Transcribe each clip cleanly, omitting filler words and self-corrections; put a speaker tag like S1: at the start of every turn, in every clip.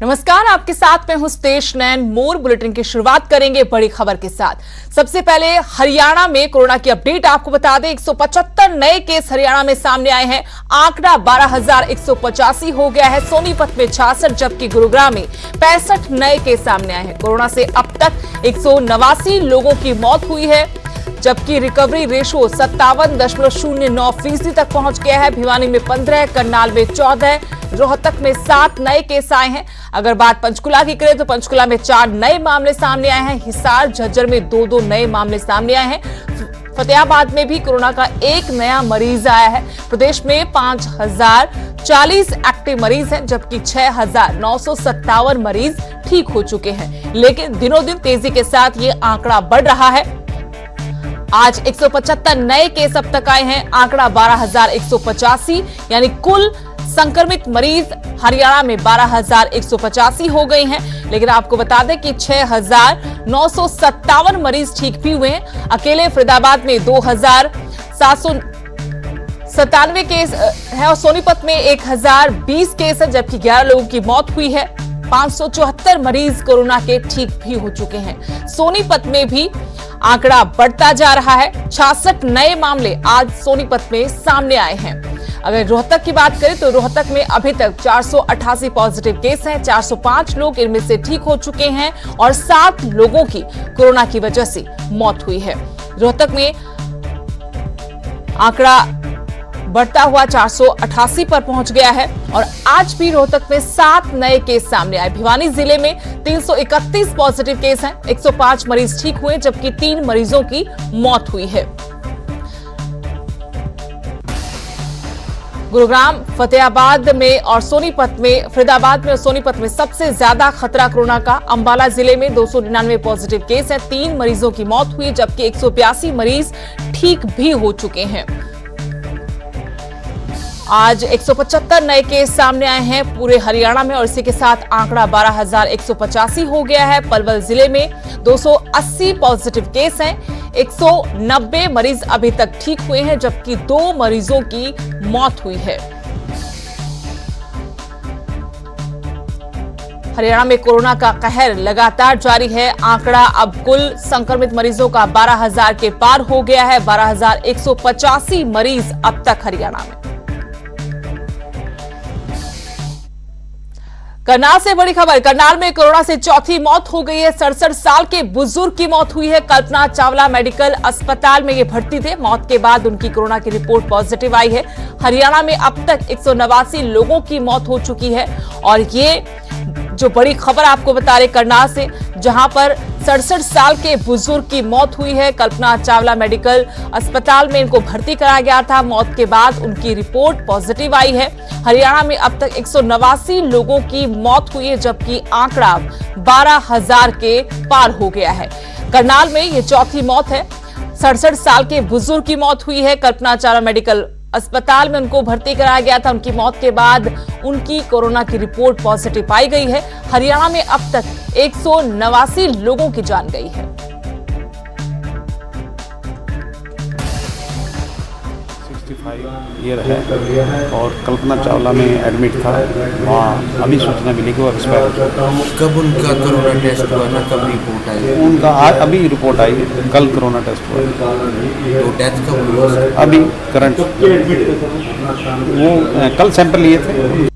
S1: नमस्कार, आपके साथ मैं हूं स्तेश नैन। मोर बुलेटिन की शुरुआत करेंगे बड़ी खबर के साथ। सबसे पहले हरियाणा में कोरोना की अपडेट आपको बता दें। 175 नए केस हरियाणा में सामने आए हैं। आंकड़ा 12,185 हो गया है। सोनीपत में 66 जबकि गुरुग्राम में 65 नए केस सामने आए हैं। कोरोना से अब तक 189 लोगों की मौत हुई है जबकि रिकवरी रेशो 57.09% तक पहुंच गया है। भिवानी में 15, करनाल में 14, रोहतक में 7 नए केस आए हैं। अगर बात पंचकुला की करें तो पंचकुला में 4 नए मामले सामने आए हैं। हिसार, झज्जर में 2 नए मामले सामने आए हैं। फतेहाबाद में भी कोरोना का एक नया मरीज आया है। प्रदेश में 5,040 एक्टिव मरीज हैं जबकि 6,957 मरीज ठीक हो चुके हैं। लेकिन दिनों दिन तेजी के साथ ये आंकड़ा बढ़ रहा है। आज 175 नए केस अब तक आए हैं। आंकड़ा 12,185 यानी कुल संक्रमित मरीज हरियाणा में 12,185 हो गए हैं। लेकिन आपको बता दें कि 6,957 मरीज ठीक भी हुए हैं। अकेले फरीदाबाद में 2,797 केस है और सोनीपत में 1,020 केस है जबकि 11 लोगों की मौत हुई है। 574 मरीज कोरोना के ठीक भी हो चुके हैं। सोनीपत में भी आंकड़ा बढ़ता जा रहा है। 66 नए मामले आज सोनीपत में सामने आए हैं। अगर रोहतक की बात करें तो रोहतक में अभी तक 488 पॉजिटिव केस हैं। 405 लोग इनमें से ठीक हो चुके हैं और 7 लोगों की कोरोना की वजह से मौत हुई है। रोहतक में आंकड़ा बढ़ता हुआ 488 पर पहुंच गया है और आज भी रोहतक में 7 नए केस सामने आए। भिवानी जिले में 331 पॉजिटिव केस हैं। 105 मरीज ठीक हुए जबकि 3 मरीजों की मौत हुई है। गुरुग्राम, फतेहाबाद में और सोनीपत में, फरीदाबाद में और सोनीपत में सबसे ज्यादा खतरा कोरोना का। अंबाला जिले में 299 पॉजिटिव केस हैं। 3 मरीजों की मौत हुई जबकि 182 मरीज ठीक भी हो चुके हैं। आज 175 नए केस सामने आए हैं पूरे हरियाणा में और इसी के साथ आंकड़ा 12,185 हो गया है। पलवल जिले में 280 पॉजिटिव केस हैं। 190 मरीज अभी तक ठीक हुए हैं जबकि 2 मरीजों की मौत हुई है। हरियाणा में कोरोना का कहर लगातार जारी है। आंकड़ा अब कुल संक्रमित मरीजों का 12,000 के पार हो गया है। 12,185 मरीज अब तक हरियाणा में। करनाल से बड़ी खबर। करनाल में कोरोना से चौथी मौत हो गई है। 67 साल के बुजुर्ग की मौत हुई है। कल्पना चावला मेडिकल अस्पताल में ये भर्ती थे। मौत के बाद उनकी कोरोना की रिपोर्ट पॉजिटिव आई है। हरियाणा में अब तक 189 लोगों की मौत हो चुकी है और ये जो बड़ी खबर आपको बता रहे करनाल से, जहां पर 67 साल के बुजुर्ग की मौत हुई है। कल्पना चावला मेडिकल अस्पताल में इनको भर्ती कराया गया था। मौत के बाद उनकी रिपोर्ट पॉजिटिव आई है। हरियाणा में अब तक 189 लोगों की मौत हुई है जबकि आंकड़ा 12,000 के पार हो गया है। करनाल में ये चौथी मौत है। 67 साल के बुजुर्ग की मौत हुई है। कल्पना चावला मेडिकल अस्पताल में उनको भर्ती कराया गया था। उनकी मौत के बाद उनकी कोरोना की रिपोर्ट पॉजिटिव पाई गई है। हरियाणा में अब तक 189 लोगों की जान गई है।
S2: 65 ईयर है और कल्पना चावला में एडमिट था। वहाँ अभी सूचना मिली कि वो एक्सपायर हो चुका है।
S3: कब उनका कोरोना टेस्ट हुआ था, कब रिपोर्ट आई?
S2: उनका अभी रिपोर्ट आई, कल कोरोना टेस्ट हुआ।
S3: तो डेथ कब हुई?
S2: अभी करंट वो कल सैंपल लिए थे।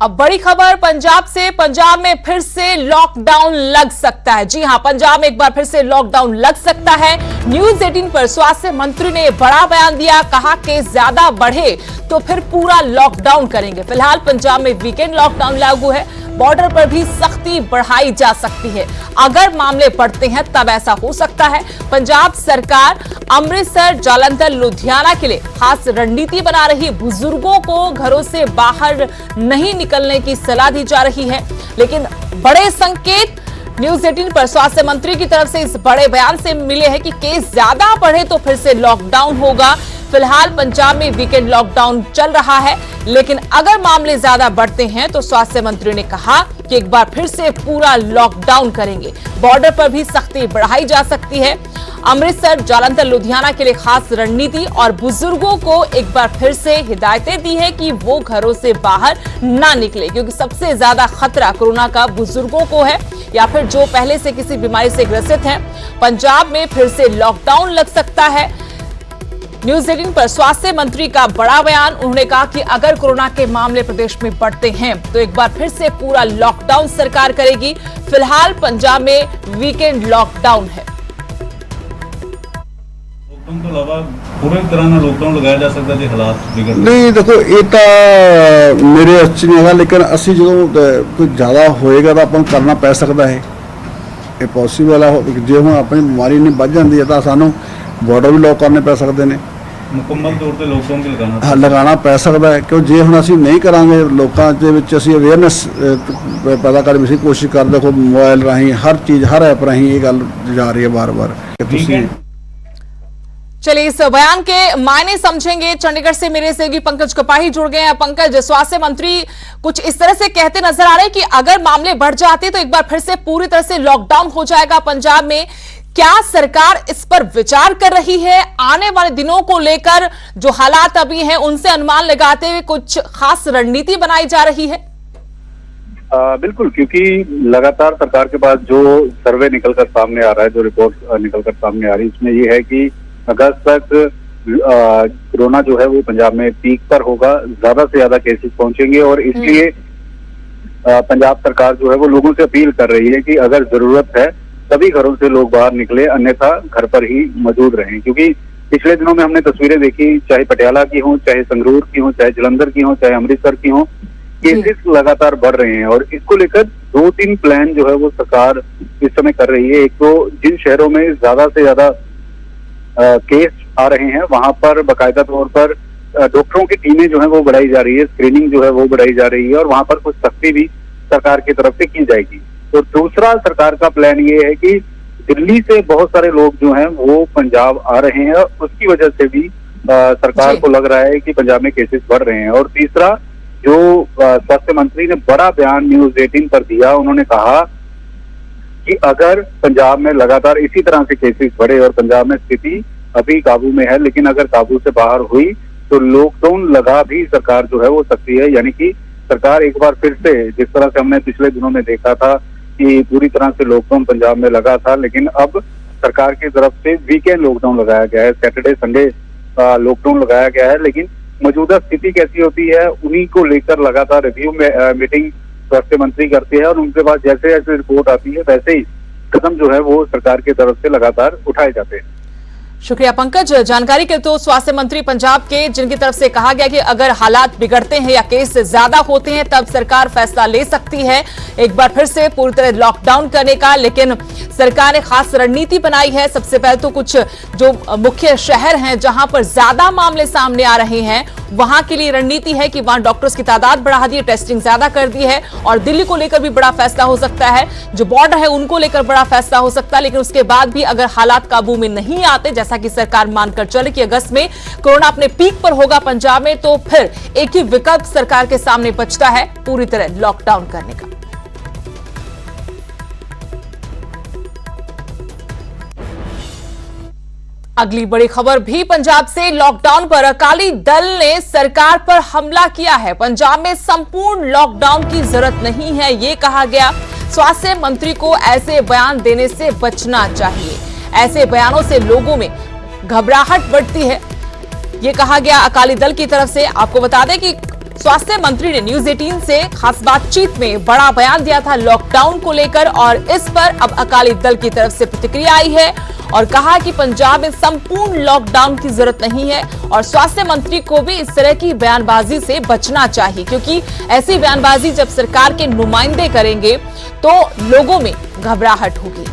S1: अब बड़ी खबर पंजाब से। पंजाब में फिर से लॉकडाउन लग सकता है। जी हां, पंजाब में एक बार फिर से लॉकडाउन लग सकता है। न्यूज 18 पर स्वास्थ्य मंत्री ने बड़ा बयान दिया। कहा कि ज्यादा बढ़े तो फिर पूरा लॉकडाउन करेंगे। फिलहाल पंजाब में वीकेंड लॉकडाउन लागू है। बॉर्डर पर भी सख्ती बढ़ाई जा सकती है। अगर मामले बढ़ते हैं तब ऐसा हो सकता है। पंजाब सरकार अमृतसर, जालंधर, लुधियाना के लिए खास रणनीति बना रही। बुजुर्गों को घरों से बाहर नहीं निकलने की सलाह दी जा रही है। लेकिन बड़े संकेत न्यूज 18 पर स्वास्थ्य मंत्री की तरफ से इस बड़े बयान से मिले हैं कि केस ज्यादा बढ़े तो फिर से लॉकडाउन होगा। फिलहाल पंजाब में वीकेंड लॉकडाउन चल रहा है, लेकिन अगर मामले ज्यादा बढ़ते हैं तो स्वास्थ्य मंत्री ने कहा कि एक बार फिर से पूरा लॉकडाउन करेंगे। बॉर्डर पर भी सख्ती बढ़ाई जा सकती है। अमृतसर, जालंधर, लुधियाना के लिए खास रणनीति और बुजुर्गों को एक बार फिर से हिदायतें दी है कि वो घरों से बाहर ना निकले, क्योंकि सबसे ज्यादा खतरा कोरोना का बुजुर्गों को है या फिर जो पहले से किसी बीमारी से ग्रसित हैं। पंजाब में फिर से लॉकडाउन लग सकता है। न्यूज 18 पर स्वास्थ्य मंत्री का बड़ा बयान। उन्होंने कहा कि अगर कोरोना के मामले प्रदेश में बढ़ते हैं तो एक बार फिर से पूरा लॉकडाउन सरकार करेगी। फिलहाल पंजाब में वीकेंड लॉकडाउन है।
S4: लॉकडाउन तो अलावा पूरी तरह ना लॉकडाउन लगाया जा सकता जे हालात बिगड़
S5: नहीं देखो ये तो मेरे अच्छी नहीं है, लेकिन असि जो कोई ज़्यादा होएगा तो अपन करना पै सकता है। ये पॉसिबल है जो हम अपनी बीमारी नहीं बढ़ जाती है तो सानू बॉर्डर भी लॉक करने पै सकते हैं।
S4: मुकम्मल तौर पर लॉकडाउन भी लगाना
S5: लगाना पै सकता है, क्यों जे हम असी नहीं करांगे लोगों के विच असी अवेयरनेस पैदा करने की कोशिश कर। देखो मोबाइल राही हर चीज़ हर ऐप राही ये गल जा रही है बार बार।
S1: चलिए इस बयान के मायने समझेंगे। चंडीगढ़ से मेरे सहयोगी पंकज कपाही जुड़ गए हैं। पंकज, स्वास्थ्य मंत्री कुछ इस तरह से कहते नजर आ रहे हैं कि अगर मामले बढ़ जाते तो एक बार फिर से पूरी तरह से लॉकडाउन हो जाएगा पंजाब में। क्या सरकार इस पर विचार कर रही है? आने वाले दिनों को लेकर जो हालात अभी हैं उनसे अनुमान लगाते हुए कुछ खास रणनीति बनाई जा रही है?
S6: बिल्कुल, क्योंकि लगातार सरकार के पास जो सर्वे निकलकर सामने आ रहा है, जो रिपोर्ट निकलकर सामने आ रही है, उसमें ये है कि अगस्त तक कोरोना जो है वो पंजाब में पीक पर होगा, ज्यादा से ज्यादा केसेस पहुंचेंगे और इसलिए पंजाब सरकार जो है वो लोगों से अपील कर रही है कि अगर जरूरत है तभी घरों से लोग बाहर निकले, अन्यथा घर पर ही मौजूद रहें। क्योंकि पिछले दिनों में हमने तस्वीरें देखी, चाहे पटियाला की हो, चाहे संगरूर की हो, चाहे जालंधर की हो, चाहे अमृतसर की हो, केसेस लगातार बढ़ रहे हैं और इसको लेकर 2-3 प्लान जो है वो सरकार इस समय कर रही है। एक तो जिन शहरों में ज्यादा से ज्यादा केस आ रहे हैं वहां पर बाकायदा तौर पर डॉक्टरों की टीमें जो है वो बढ़ाई जा रही है, स्क्रीनिंग जो है वो बढ़ाई जा रही है और वहां पर कुछ सख्ती भी सरकार की तरफ से की जाएगी। तो दूसरा सरकार का प्लान ये है कि दिल्ली से बहुत सारे लोग जो हैं वो पंजाब आ रहे हैं, उसकी वजह से भी सरकार को लग रहा है कि पंजाब में केसेस बढ़ रहे हैं। और तीसरा, जो स्वास्थ्य मंत्री ने बड़ा बयान न्यूज 18 पर दिया, उन्होंने कहा कि अगर पंजाब में लगातार इसी तरह से केसेस बढ़े और पंजाब में स्थिति अभी काबू में है, लेकिन अगर काबू से बाहर हुई तो लॉकडाउन लगा भी सरकार जो है वो सकती है। यानी कि सरकार एक बार फिर से, जिस तरह से हमने पिछले दिनों में देखा था कि पूरी तरह से लॉकडाउन पंजाब में लगा था, लेकिन अब सरकार की तरफ से वीकेंड लॉकडाउन लगाया गया है, सैटरडे संडे लॉकडाउन लगाया गया है। लेकिन मौजूदा स्थिति कैसी होती है उन्हीं को लेकर लगातार रिव्यू में मीटिंग स्वास्थ्य मंत्री करते हैं और उनके पास जैसे जैसे रिपोर्ट आती है वैसे ही कदम जो है वो सरकार की तरफ से लगातार उठाए जाते हैं।
S1: शुक्रिया पंकज जानकारी के। तो स्वास्थ्य मंत्री पंजाब के, जिनकी तरफ से कहा गया कि अगर हालात बिगड़ते हैं या केस ज्यादा होते हैं तब सरकार फैसला ले सकती है एक बार फिर से पूरी तरह लॉकडाउन करने का, लेकिन सरकार ने खास रणनीति बनाई है। सबसे पहले तो कुछ जो मुख्य शहर हैं जहां पर ज्यादा मामले सामने आ रहे हैं वहां के लिए रणनीति है कि वहां डॉक्टर्स की तादाद बढ़ा दी है, टेस्टिंग ज्यादा कर दी है और दिल्ली को लेकर भी बड़ा फैसला हो सकता है, जो बॉर्डर है उनको लेकर बड़ा फैसला हो सकता है। लेकिन उसके बाद भी अगर हालात काबू में नहीं आते, जैसा कि सरकार मानकर चले कि अगस्त में कोरोना अपने पीक पर होगा पंजाब में, तो फिर एक ही विकल्प सरकार के सामने बचता है, पूरी तरह लॉकडाउन करने का। अगली बड़ी खबर भी पंजाब से। लॉकडाउन पर अकाली दल ने सरकार पर हमला किया है। पंजाब में संपूर्ण लॉकडाउन की जरूरत नहीं है, ये कहा गया। स्वास्थ्य मंत्री को ऐसे बयान देने से बचना चाहिए। ऐसे बयानों से लोगों में घबराहट बढ़ती है, ये कहा गया अकाली दल की तरफ से। आपको बता दें कि स्वास्थ्य मंत्री ने न्यूज 18 से खास बातचीत में बड़ा बयान दिया था लॉकडाउन को लेकर और इस पर अब अकाली दल की तरफ से प्रतिक्रिया आई है और कहा कि पंजाब में संपूर्ण लॉकडाउन की जरूरत नहीं है और स्वास्थ्य मंत्री को भी इस तरह की बयानबाजी से बचना चाहिए, क्योंकि ऐसी बयानबाजी जब सरकार के नुमाइंदे करेंगे तो लोगों में घबराहट होगी।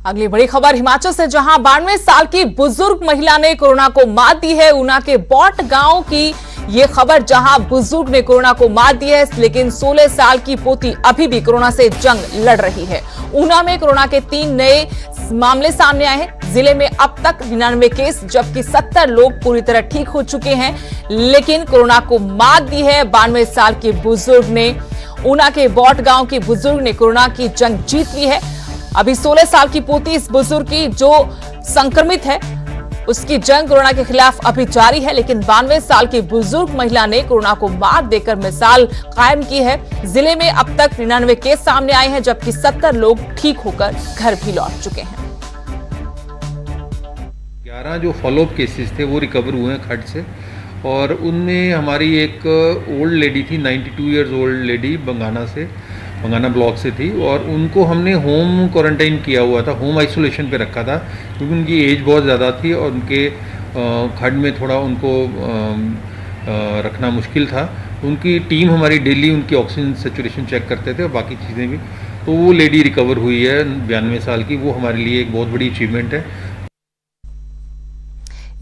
S1: अगली बड़ी खबर हिमाचल से, जहां 92 साल की बुजुर्ग महिला ने कोरोना को मात दी है। ऊना के बौट गांव की ये खबर, जहां बुजुर्ग ने कोरोना को मात दी है, लेकिन 16 साल की पोती अभी भी कोरोना से जंग लड़ रही है। ऊना में कोरोना के 3 नए मामले सामने आए हैं। जिले में अब तक 99 केस, जबकि 70 लोग पूरी तरह ठीक हो चुके हैं, लेकिन कोरोना को मात दी है 92 साल के बुजुर्ग ने। ऊना के बौट गांव की बुजुर्ग ने कोरोना की जंग जीत ली है। अभी 16 साल की पोती इस बुजुर्ग की जो संक्रमित है, उसकी जंग कोरोना के खिलाफ अभी जारी है, लेकिन 92 साल की बुजुर्ग महिला ने कोरोना को मात देकर मिसाल कायम की है। जिले में अब तक 99 केस सामने आए हैं, जबकि 70 लोग ठीक होकर घर भी लौट चुके हैं।
S7: 11 जो फॉलोअप केसेस थे वो रिकवर हुए हैं खड से, और उनमें हमारी एक ओल्ड लेडी थी, 92 years old lady, Bangana block से थी, और उनको हमने होम क्वारंटाइन किया हुआ था, होम आइसोलेशन पे रखा था, क्योंकि उनकी एज बहुत ज़्यादा थी और उनके खड में थोड़ा उनको रखना मुश्किल था। उनकी टीम हमारी डेली उनकी ऑक्सीजन सेचुरेशन चेक करते थे और बाकी चीज़ें भी। तो वो लेडी रिकवर हुई है 92 साल की, वो हमारे लिए एक बहुत बड़ी अचीवमेंट है।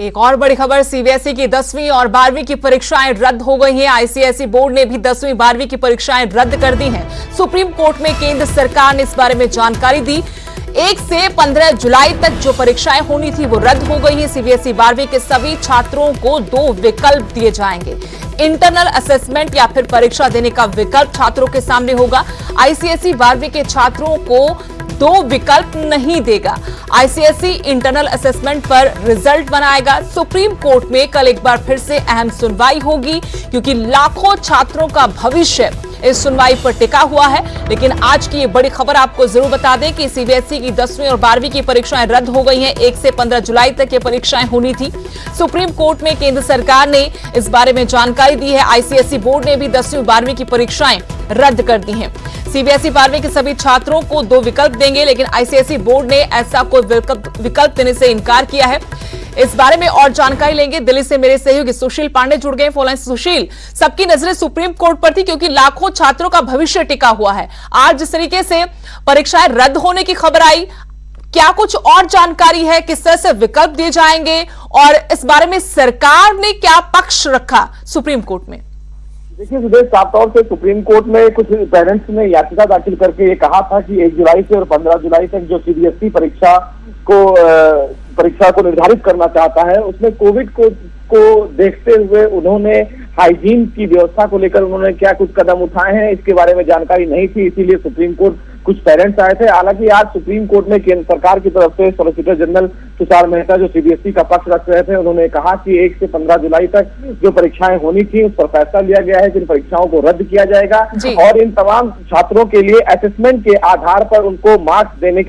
S1: एक और बड़ी खबर, सीबीएसई की 10वीं और 12वीं की परीक्षाएं रद्द हो गई हैं। आईसीएसई बोर्ड ने भी 10वीं 12वीं की परीक्षाएं रद्द कर दी हैं। सुप्रीम कोर्ट में केंद्र सरकार ने इस बारे में जानकारी दी। 1 से 15 जुलाई तक जो परीक्षाएं होनी थी वो रद्द हो गई है। सीबीएसई 12वीं के सभी छात्रों को 2 विकल्प दिए जाएंगे। इंटरनल असेसमेंट या फिर परीक्षा देने का विकल्प छात्रों के सामने होगा। आईसीएसई 12वीं के छात्रों को 2 विकल्प नहीं देगा। आईसीएसई इंटरनल असेसमेंट पर रिजल्ट बनाएगा। सुप्रीम कोर्ट में कल एक बार फिर से अहम सुनवाई होगी, क्योंकि लाखों छात्रों का भविष्य इस सुनवाई पर टिका हुआ है। लेकिन आज की ये बड़ी खबर आपको जरूर बता दें कि सीबीएसई की 10वीं और 12वीं की परीक्षाएं रद्द हो गई हैं। 1 से 15 जुलाई तक ये परीक्षाएं होनी थी। सुप्रीम कोर्ट में केंद्र सरकार ने इस बारे में जानकारी दी है। आईसीएसई बोर्ड ने भी 10वीं और 12वीं की परीक्षाएं रद्द कर दी हैं। सीबीएसई 12वीं के सभी छात्रों को 2 विकल्प देंगे, लेकिन आईसीएसई बोर्ड ने ऐसा कोई विकल्प देने से इनकार किया है। इस बारे में और जानकारी लेंगे। दिल्ली से मेरे सहयोगी सुशील पांडे जुड़ गए फोन लाइन। सुशील, सबकी नजरें सुप्रीम कोर्ट पर थी, क्योंकि लाखों छात्रों का भविष्य टिका हुआ है। आज जिस तरीके से परीक्षाएं रद्द होने की खबर आई, क्या कुछ और जानकारी है? किस तरह से विकल्प दिए जाएंगे, और इस बारे में सरकार ने क्या पक्ष रखा सुप्रीम कोर्ट में?
S8: देखिए सुदेश, साफ तौर से सुप्रीम कोर्ट में कुछ पेरेंट्स ने याचिका दाखिल करके ये कहा था कि 1 जुलाई से और 15 जुलाई तक जो सीबीएसई परीक्षा को निर्धारित करना चाहता है, उसमें कोविड को देखते हुए उन्होंने हाइजीन की व्यवस्था को लेकर उन्होंने क्या कुछ कदम उठाए हैं, इसके बारे में जानकारी नहीं थी। इसीलिए सुप्रीम कोर्ट कुछ पेरेंट्स आए थे। हालांकि आज सुप्रीम कोर्ट में केंद्र सरकार की तरफ से सॉलिसिटर जनरल तुषार मेहता, जो सीबीएसई का पक्ष रख रहे थे, उन्होंने कहा कि 1 से 15 जुलाई तक जो परीक्षाएं होनी थी उस पर फैसला लिया गया है कि इन परीक्षाओं को रद्द किया जाएगा, और इन तमाम छात्रों के लिए असेसमेंट के आधार पर उनको मार्क्स देने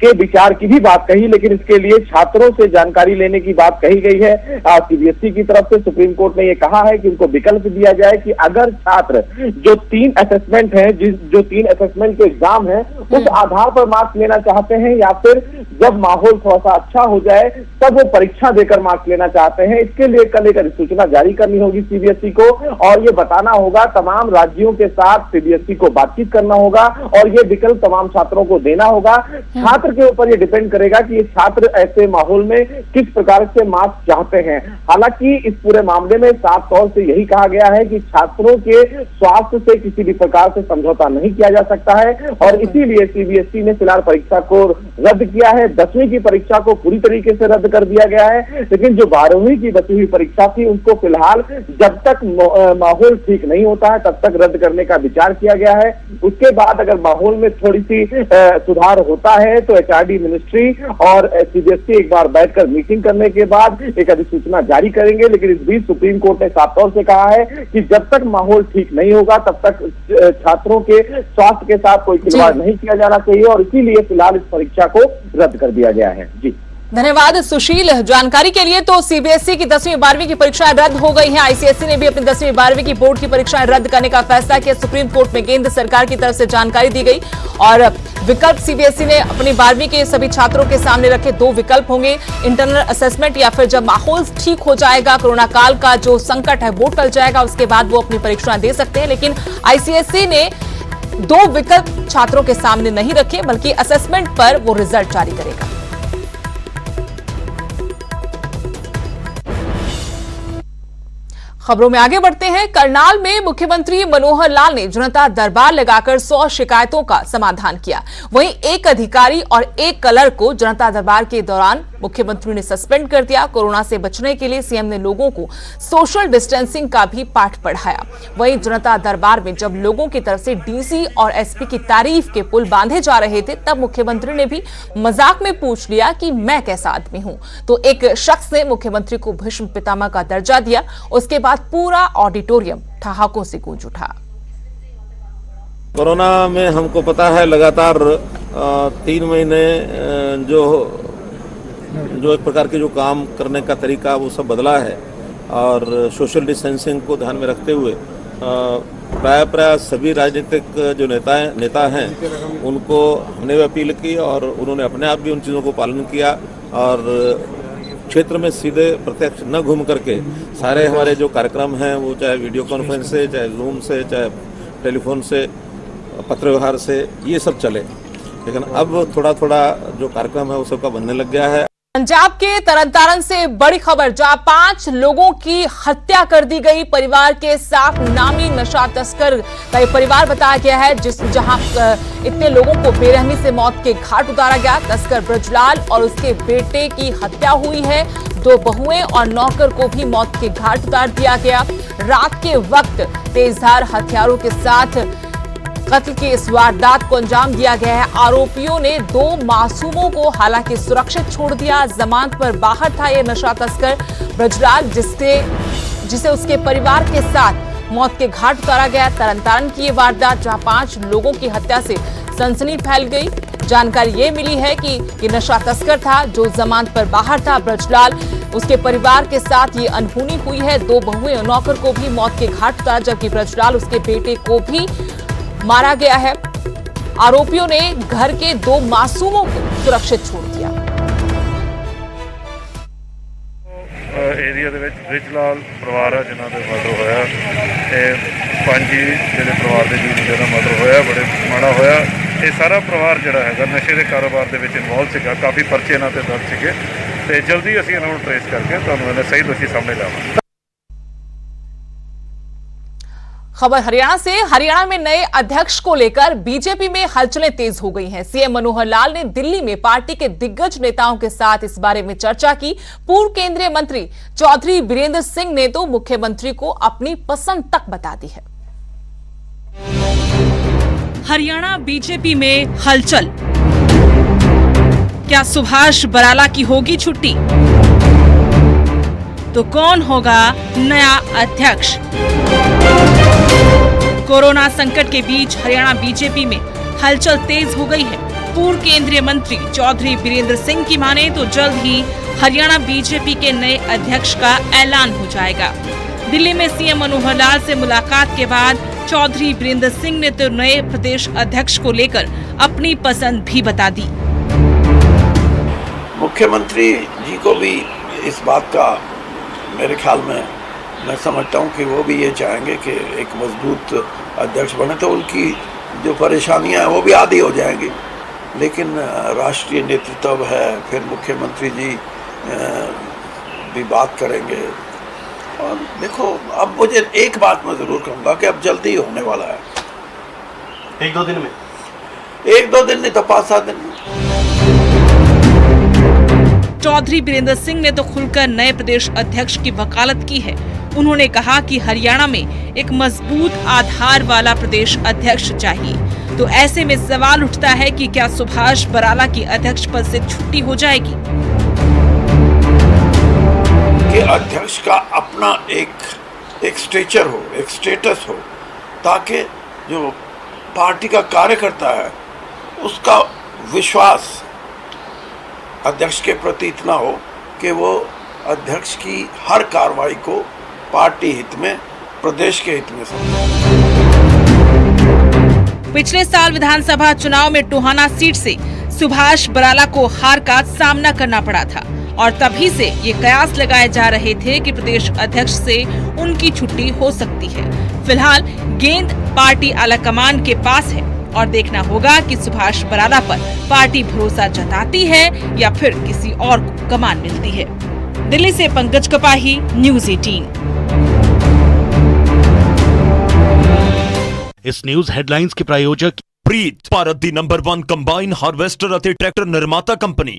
S8: के विचार की भी बात कही, लेकिन इसके लिए छात्रों से जानकारी लेने की बात कही गई है। सीबीएसई की तरफ से सुप्रीम कोर्ट ने यह कहा है कि उनको विकल्प दिया जाए कि अगर छात्र जो 3 असेसमेंट है, जो 3 असेसमेंट के एग्जाम है, उस आधार पर मार्क्स लेना चाहते हैं, या फिर जब माहौल थोड़ा सा अच्छा हो जाए तब वो परीक्षा देकर मार्क्स लेना चाहते हैं, इसके लिए कल एक अधिसूचना जारी करनी होगी सीबीएसई को, और ये बताना होगा, तमाम राज्यों के साथ सीबीएसई को बातचीत करना होगा, और ये विकल्प तमाम छात्रों को देना होगा। छात्र के ऊपर ये डिपेंड करेगा कि ये छात्र ऐसे माहौल में किस प्रकार से मार्क्स चाहते हैं। हालांकि इस पूरे मामले में साफ तौर से यही कहा गया है कि छात्रों के स्वास्थ्य से किसी भी प्रकार से समझौता नहीं किया जा सकता है, और इसीलिए सीबीएसई ने फिलहाल परीक्षा को रद्द किया है। 10वीं की परीक्षा को पूरी तरीके से रद्द कर दिया गया है, लेकिन जो 12वीं की बची हुई परीक्षा थी उसको फिलहाल जब तक माहौल ठीक नहीं होता है तब तक रद्द करने का विचार किया गया है। उसके बाद अगर माहौल में थोड़ी सी सुधार होता है तो एचआरडी मिनिस्ट्री और सीबीएसई एक बार बैठकर मीटिंग करने के बाद एक अधिसूचना जारी करेंगे। लेकिन इस बीच सुप्रीम कोर्ट ने साफ तौर से कहा है कि जब तक माहौल ठीक नहीं होगा तब तक छात्रों के स्वास्थ्य के साथ कोई खिलवाड़ नहीं किया जाना चाहिए, और इसीलिए फिलहाल इस परीक्षा को रद्द कर दिया गया है। जी
S1: धन्यवाद सुशील जानकारी के लिए। तो सीबीएसई की 10वीं 12वीं की परीक्षाएं रद्द हो गई हैं। आईसीएसई ने भी अपनी 10वीं 12वीं की बोर्ड की परीक्षाएं रद्द करने का फैसला किया। सुप्रीम कोर्ट में केंद्र सरकार की तरफ से जानकारी दी गई, और विकल्प सीबीएसई ने अपनी 12वीं के सभी छात्रों के सामने रखे। 2 विकल्प होंगे, इंटरनल असेसमेंट, या फिर जब माहौल ठीक हो जाएगा, कोरोना काल का जो संकट है वो टल जाएगा, उसके बाद वो अपनी परीक्षाएं दे सकते हैं। लेकिन आईसीएसई ने 2 विकल्प छात्रों के सामने नहीं रखे, बल्कि असेसमेंट पर वो रिजल्ट जारी करेगा। खबरों में आगे बढ़ते हैं। करनाल में मुख्यमंत्री मनोहर लाल ने जनता दरबार लगाकर 100 शिकायतों का समाधान किया। वहीं एक अधिकारी और एक क्लर्क को जनता दरबार के दौरान मुख्यमंत्री ने सस्पेंड कर दिया। कोरोना से बचने के लिए सीएम ने लोगों को सोशल डिस्टेंसिंग का भी पाठ पढ़ाया। वहीं जनता दरबार में जब लोगों की तरफ से डीसी और एसपी की तारीफ के पुल बांधे जा रहे थे, तब मुख्यमंत्री ने भी मजाक में पूछ लिया कि मैं कैसा आदमी हूं। तो एक शख्स ने मुख्यमंत्री को भीष्म पितामह का दर्जा दिया। उसके बाद पूरा ऑडिटोरियम ठहाकों से गूंज उठा।
S9: कोरोना में हमको पता है लगातार 3 महीने जो एक प्रकार के जो काम करने का तरीका वो सब बदला है, और सोशल डिस्टेंसिंग को ध्यान में रखते हुए प्राय सभी राजनीतिक जो नेता हैं उनको हमने भी अपील की, और उन्होंने अपने आप भी उन चीज़ों को पालन किया, और क्षेत्र में सीधे प्रत्यक्ष न घूम करके सारे हमारे जो कार्यक्रम हैं वो चाहे वीडियो कॉन्फ्रेंस से, चाहे जूम से, चाहे टेलीफोन से, पत्र व्यवहार से, ये सब चले। लेकिन अब थोड़ा थोड़ा जो कार्यक्रम है वो सबका बनने लग गया है।
S1: पंजाब के तरनतारन से बड़ी खबर, जहां 5 लोगों की हत्या कर दी गई। परिवार के 7 नामी नशा तस्कर का ये परिवार बताया गया है, जहां इतने लोगों को बेरहमी से मौत के घाट उतारा गया। तस्कर ब्रजलाल और उसके बेटे की हत्या हुई है। 2 बहुएं और नौकर को भी मौत के घाट उतार दिया गया। रात के वक्त तेजधार हथियारों के साथ कत्ल की इस वारदात को अंजाम दिया गया है। आरोपियों ने 2 मासूमों को हालांकि सुरक्षित छोड़ दिया। जमानत पर बाहर था ये नशा तस्कर ब्रजलाल, जिसे उसके परिवार के साथ मौत के घाट उतारा गया। तरनतारन की ये वारदात, जहां 5 लोगों की हत्या से सनसनी फैल गई। जानकारी ये मिली है कि ये नशा तस्कर था जो जमानत पर बाहर था। ब्रजलाल, उसके परिवार के साथ ये अनहोनी हुई है। 2 बहुएं और नौकर को भी मौत के घाट उतारा, जबकि ब्रजलाल उसके बेटे को भी मारा गया है। आरोपियों ने घर के 2 मासूमों को सुरक्षित छोड़ दिया।
S10: एरिया ਦੇ ਵਿੱਚ ਬ੍ਰਿਜਲਾਲ ਪਰਿਵਾਰ ਹੈ ਜਿਨ੍ਹਾਂ ਦੇ ਮਰਡਰ ਹੋਇਆ। ਇਹ 5 ਜਿਹੜੇ ਪਰਿਵਾਰ ਦੇ ਜੀਵ ਜਿਹਦਾ ਮਰਡਰ ਹੋਇਆ, ਬੜੇ ਮਾੜਾ ਹੋਇਆ। ਇਹ ਸਾਰਾ ਪਰਿਵਾਰ ਜਿਹੜਾ ਹੈਗਾ ਨਸ਼ੇ ਦੇ ਕਾਰੋਬਾਰ ਦੇ ਵਿੱਚ ਇਨਵੋਲਵ ਸੀਗਾ। ਕਾਫੀ ਪਰਚੇ ਇਹਨਾਂ ਤੇ ਦਰਜ ਸੀਗੇ, ਤੇ ਜਲਦੀ ਅਸੀਂ ਇਹਨਾਂ ਨੂੰ ਟ੍ਰੇਸ ਕਰਕੇ ਤੁਹਾਨੂੰ ਇਹਨਾਂ ਸਹੀ ਦੋਸ਼ੀ ਸਾਹਮਣੇ ਲਾਵਾਂਗੇ।
S1: खबर हरियाणा से। हरियाणा में नए अध्यक्ष को लेकर बीजेपी में हलचलें तेज हो गई हैं। सीएम मनोहर लाल ने दिल्ली में पार्टी के दिग्गज नेताओं के साथ इस बारे में चर्चा की। पूर्व केंद्रीय मंत्री चौधरी बीरेंद्र सिंह ने तो मुख्यमंत्री को अपनी पसंद तक बता दी है।
S11: हरियाणा बीजेपी में हलचल, क्या सुभाष बराला की होगी छुट्टी? तो कौन होगा नया अध्यक्ष? कोरोना संकट के बीच हरियाणा बीजेपी में हलचल तेज हो गई है। पूर्व केंद्रीय मंत्री चौधरी बीरेंद्र सिंह की माने तो जल्द ही हरियाणा बीजेपी के नए अध्यक्ष का ऐलान हो जाएगा। दिल्ली में सीएम मनोहर लाल से मुलाकात के बाद चौधरी बीरेंद्र सिंह ने तो नए प्रदेश अध्यक्ष को लेकर अपनी पसंद भी बता दी।
S12: मुख्यमंत्री जी को भी इस बात का मेरे ख्याल में मैं समझता हूं कि वो भी ये चाहेंगे कि एक मजबूत अध्यक्ष बने, तो उनकी जो परेशानियां हैं वो भी आधी हो जाएंगी। लेकिन राष्ट्रीय नेतृत्व है, फिर मुख्यमंत्री जी भी बात करेंगे। और देखो, अब मुझे एक बात मैं ज़रूर कहूँगा कि अब जल्दी ही होने वाला है।
S10: 1-2 दिन में?
S12: 1-2 दिन नहीं तो 5-7 दिन में।
S11: चौधरी बीरेंद्र सिंह ने तो खुलकर नए प्रदेश अध्यक्ष की वकालत की है। उन्होंने कहा कि हरियाणा में एक मजबूत आधार वाला प्रदेश अध्यक्ष चाहिए। तो ऐसे में सवाल उठता है कि क्या सुभाष बराला की अध्यक्ष पद से छुट्टी हो जाएगी?
S12: कि अध्यक्ष का अपना एक स्टेचर हो, एक स्टेटस हो, ताकि जो पार्टी का कार्यकर्ता है उसका विश्वास अध्यक्ष के प्रति इतना हो कि वो अध्यक्ष की हर कार्रवाई को पार्टी हित में, प्रदेश के हित में समझे।
S11: पिछले साल विधानसभा चुनाव में टोहाना सीट से सुभाष बराला को हार का सामना करना पड़ा था। और तभी से ये कयास लगाए जा रहे थे कि प्रदेश अध्यक्ष से उनकी छुट्टी हो सकती है। फिलहाल गेंद पार्टी आलाकमान के पास है और देखना होगा कि सुभाष बराला पर पार्टी भरोसा जताती है या फिर किसी और को कमान मिलती है। दिल्ली से पंकज कपाही, न्यूज़ 18।
S13: इस न्यूज हेडलाइंस के प्रायोजक प्रीत, Bharat the number 1 combine harvester ਅਤੇ ट्रैक्टर निर्माता कंपनी।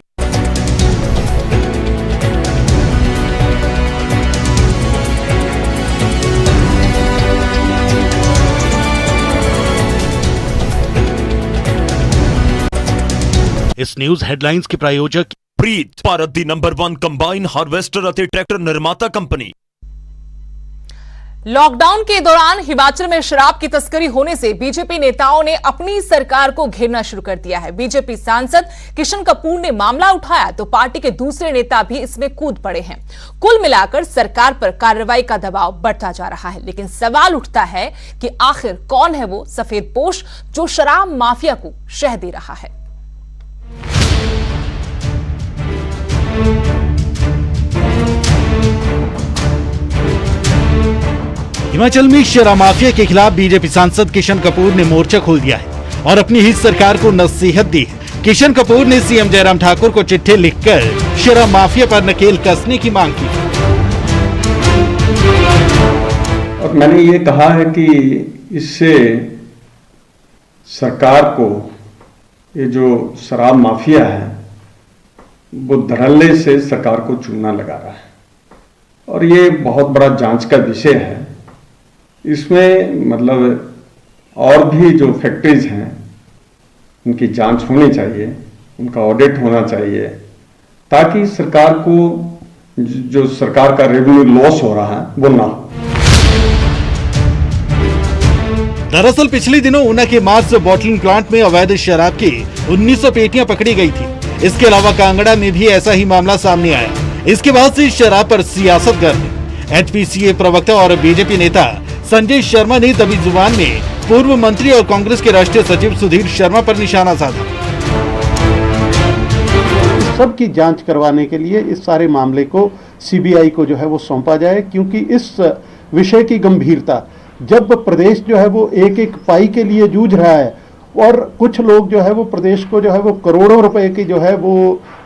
S13: इस न्यूज हेडलाइंस के प्रायोजक प्रीत, Bharat the number 1 combine harvester ਅਤੇ ट्रैक्टर निर्माता कंपनी।
S1: लॉकडाउन के दौरान हिमाचल में शराब की तस्करी होने से बीजेपी नेताओं ने अपनी सरकार को घेरना शुरू कर दिया है। बीजेपी सांसद किशन कपूर ने मामला उठाया तो पार्टी के दूसरे नेता भी इसमें कूद पड़े हैं। कुल मिलाकर सरकार पर कार्रवाई का दबाव बढ़ता जा रहा है, लेकिन सवाल उठता है कि आखिर कौन है वो सफेदपोश जो शराब माफिया को शह दे रहा है।
S14: हिमाचल में शराब माफिया के खिलाफ बीजेपी सांसद किशन कपूर ने मोर्चा खोल दिया है और अपनी ही सरकार को नसीहत दी है। किशन कपूर ने सीएम जयराम ठाकुर को चिट्ठी लिखकर शराब माफिया पर नकेल कसने की मांग की।
S15: और मैंने ये कहा है कि इससे सरकार को ये जो शराब माफिया है वो धड़ल्ले से सरकार को चूना लगा रहा है और ये बहुत बड़ा जांच का विषय है। इसमें मतलब और भी जो फैक्ट्रीज हैं उनकी जांच होनी चाहिए, उनका ऑडिट होना चाहिए ताकि सरकार को जो सरकार का रेवेन्यू लॉस हो रहा है वो ना हो।
S14: दरअसल पिछले दिनों ऊना के मार्स बॉटलिंग प्लांट में अवैध शराब की 1900 पेटियां पकड़ी गई थी। इसके अलावा कांगड़ा में भी ऐसा ही मामला सामने आया। इसके बाद से शराब पर सियासत गर्म है। एचपीसीए प्रवक्ता और बीजेपी नेता संजय शर्मा ने दबी जुबान में पूर्व मंत्री और कांग्रेस के राष्ट्रीय सचिव सुधीर शर्मा पर निशाना साधा।
S16: सब की जांच करवाने के लिए इस सारे मामले को सीबीआई को जो है वो सौंपा जाए, क्योंकि इस विषय की गंभीरता, जब प्रदेश जो है वो एक एक पाई के लिए जूझ रहा है और कुछ लोग जो है वो प्रदेश को जो है वो करोड़ों रुपए की जो है वो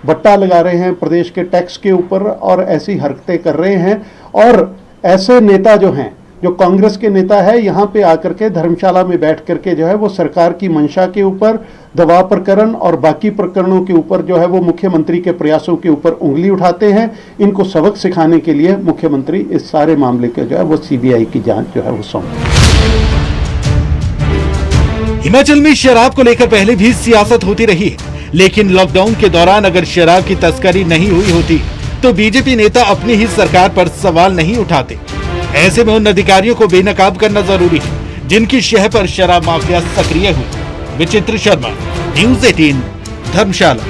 S16: बट्टा लगा रहे हैं प्रदेश के टैक्स के ऊपर और ऐसी हरकतें कर रहे हैं, और ऐसे नेता जो हैं, जो कांग्रेस के नेता है, यहाँ पे आकर के धर्मशाला में बैठ करके जो है वो सरकार की मंशा के ऊपर, दवा प्रकरण और बाकी प्रकरणों के ऊपर जो है वो मुख्यमंत्री के प्रयासों के ऊपर उंगली उठाते हैं। इनको सबक सिखाने के लिए मुख्यमंत्री इस सारे मामले के जो है वो सीबीआई की जांच जो है वो सौंपे।
S14: हिमाचल में शराब को लेकर पहले भी सियासत होती रही है, लेकिन लॉकडाउन के दौरान अगर शराब की तस्करी नहीं हुई होती तो बीजेपी नेता अपनी ही सरकार पर सवाल नहीं उठाते। ऐसे में उन अधिकारियों को बेनकाब करना जरूरी है जिनकी शह पर शराब माफिया सक्रिय हुई। विचित्र शर्मा, न्यूज़ 18, धर्मशाला।